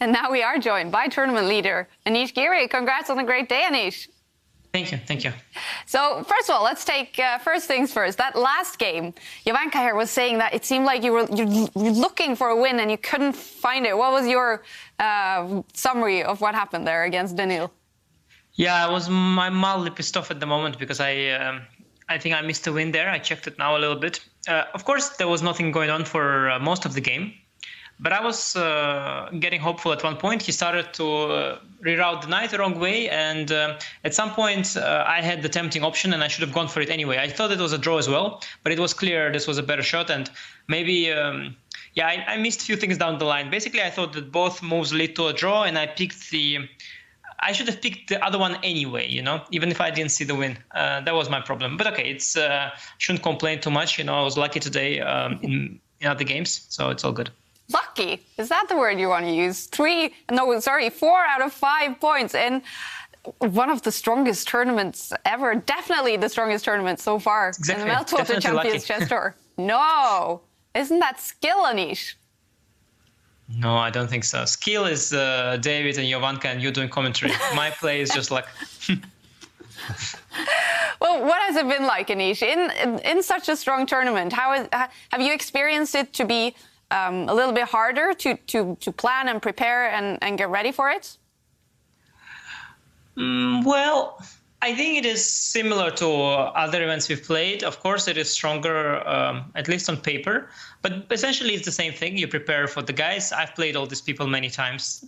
And now we are joined by tournament leader Anish Giri. Congrats on a great day, Anish. Thank you, thank you. So first of all, let's take first things first. That last game, Jovanka here was saying that it seemed like you're looking for a win and you couldn't find it. What was your summary of what happened there against Daniil? Yeah, I was mildly pissed off at the moment because I think I missed a win there. I checked it now a little bit. Of course, there was nothing going on for most of the game. But I was getting hopeful at one point. He started to reroute the knight the wrong way. And at some point, I had the tempting option and I should have gone for it anyway. I thought it was a draw as well, but it was clear this was a better shot. And maybe, I missed a few things down the line. Basically, I thought that both moves lead to a draw and I should have picked the other one anyway, even if I didn't see the win. That was my problem. But okay, shouldn't complain too much. I was lucky today in other games, so it's all good. Lucky? Is that the word you want to use? 4 out of 5 points in one of the strongest tournaments ever. Definitely the strongest tournament so far in the Meltwater Champions Chess Tour. No. Isn't that skill, Anish? No, I don't think so. Skill is David and Jovanka and you doing commentary. My play is just luck. Well, what has it been like, Anish? In such a strong tournament, have you experienced it to be a little bit harder to plan and prepare and get ready for it? Well, I think it is similar to other events we've played. Of course, it is stronger, at least on paper. But essentially, it's the same thing. You prepare for the guys. I've played all these people many times.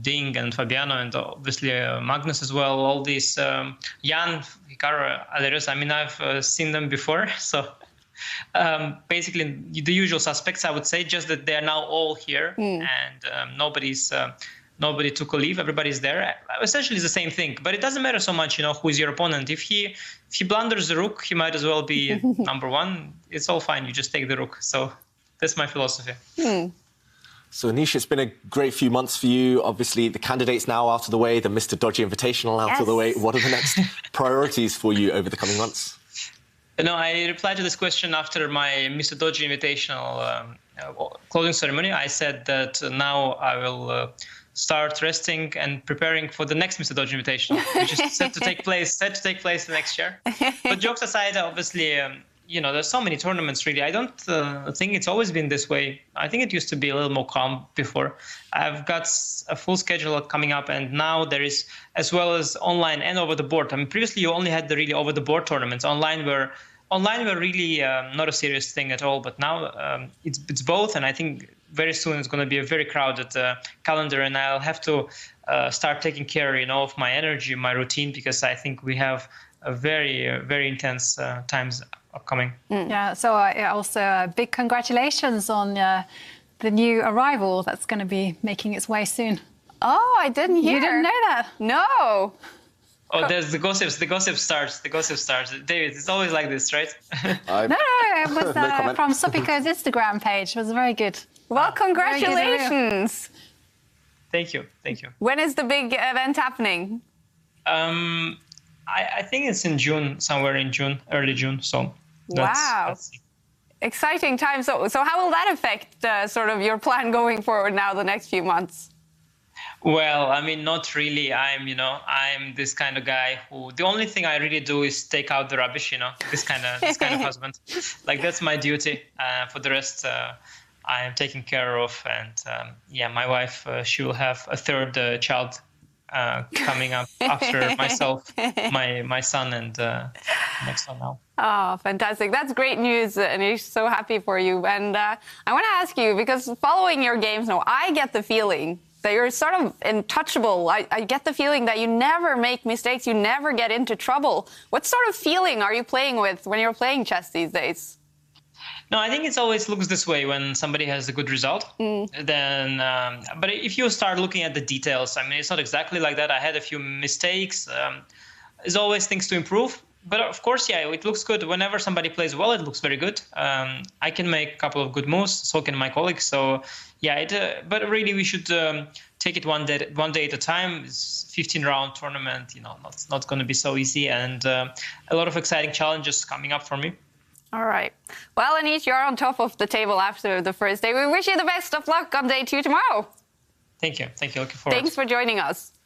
Ding and Fabiano and obviously Magnus as well. All these Jan, Hikaru, Alerius. I mean, I've seen them before. So basically, the usual suspects, I would say, just that they're now all here and nobody took a leave. Everybody's there. Essentially, it's the same thing. But it doesn't matter so much, who is your opponent. If he blunders the rook, he might as well be number one. It's all fine. You just take the rook. So that's my philosophy. So, Anish, it's been a great few months for you. Obviously, the candidates now out of the way, the Mr. Dodgy Invitational out of the way. What are the next priorities for you over the coming months? No, I replied to this question after my Mr. Dodgy Invitational closing ceremony. I said that now I will start resting and preparing for the next Mr. Dodgy Invitational, which is set to take place next year. But jokes aside, obviously, there's so many tournaments, really. I don't think it's always been this way. I think it used to be a little more calm before. I've got a full schedule coming up, and now there is, as well as online and over the board. I mean, previously you only had the really over the board tournaments. Online were really not a serious thing at all, but now it's both, and I think very soon it's going to be a very crowded calendar, and I'll have to start taking care, of my energy, my routine, because I think we have a very, very intense times upcoming. Yeah, so also big congratulations on the new arrival that's going to be making its way soon. Oh, I didn't hear. You didn't know that? No. Oh, there's the gossips. The gossip starts. David, it's always like this, right? No, it was from Sopiko's Instagram page. It was very good. Well, congratulations. Thank you. When is the big event happening? I think it's in June, somewhere in June, early June. So let's see. Exciting time. So how will that affect sort of your plan going forward now the next few months? Well, I mean, not really. I'm this kind of guy who the only thing I really do is take out the rubbish. This kind of husband. Like that's my duty. For the rest, I am taken care of. And my wife, she will have a third child coming up after myself, my son, and next one now. Oh, fantastic. That's great news, Anish. So happy for you. And I want to ask you, because following your games now, I get the feeling that you're sort of untouchable. I get the feeling that you never make mistakes, you never get into trouble. What sort of feeling are you playing with when you're playing chess these days? No, I think it always looks this way when somebody has a good result. Then, but if you start looking at the details, I mean, it's not exactly like that. I had a few mistakes. There's always things to improve. But of course, it looks good. Whenever somebody plays well, it looks very good. I can make a couple of good moves, so can my colleagues. So, but really, we should take it one day at a time. It's 15-round tournament, not going to be so easy, and a lot of exciting challenges coming up for me. All right. Well, Anish, you're on top of the table after the first day. We wish you the best of luck on day 2 tomorrow. Thank you. Looking forward. Thanks for joining us.